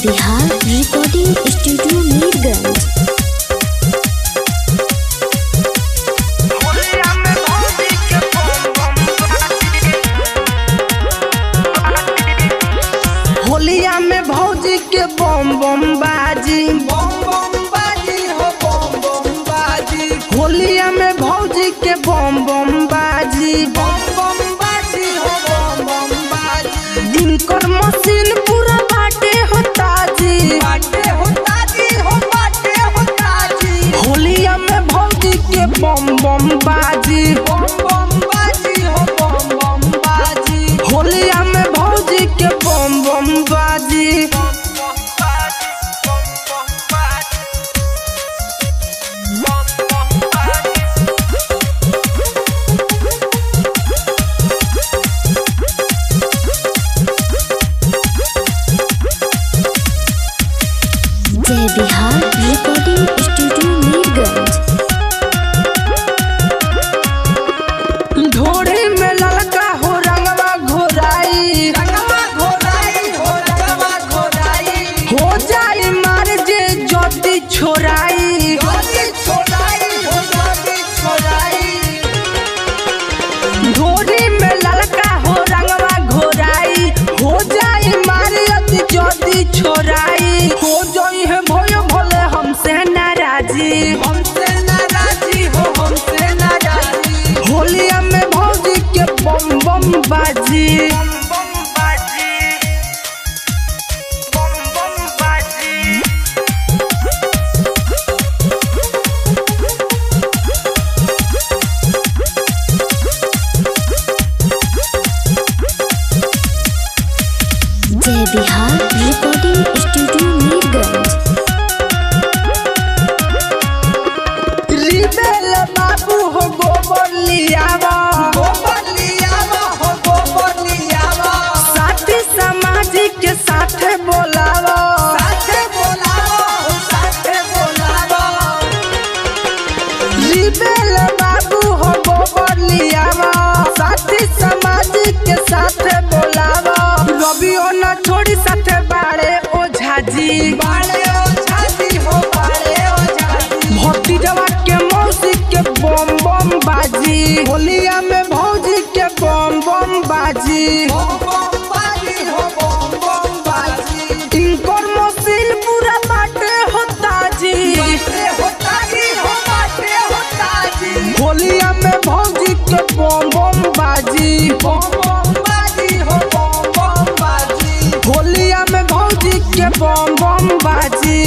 Bihar recording studio Mirganj. होलिया में भौजी के बम बम बाजी हो बम बम बाजी। होलिया में भौजी के बम बम बाजी हो बम बम बाजी। दिनकर मशीन पूरा बाटे होता जी होलिया में भौजी के बम बम बाजी हो बम बम बाजी। होलिया में भौजी के बम बम बाजी। जय बिहार रिकॉर्डिंग स्टूडियो मीरगंज। ढोरी में ललका हो रंगवा घोराई हो जाई मार जे ज्योति छोराई। ढोरी में ललका हो रंगवा घोराई हो जाई मार ज्योति छोराई। हो जाई है भयो भले हमसे नाराजी होलिया में भौजी के बम बम बाजी। जय Bihar recording studio Mirganj. Rebel बाबू हो गोबर लियावा साथी सामाजिक के साथे बोलावा रिबेल बाबू हो गोबर लियावा साथी सामाजिक के साथे बोलावा। रबियो न छोड़ी साथे बाड़े ओझा जी भक्ति जवा के मौसी के बम बम बाजी। होलिया में भौजी के बम बम बाजी इनकर मशीन पूरा बाटे होता जी होलिया में भौजी के बम बम बाजी होलिया में भौजी के बम बम बाजी।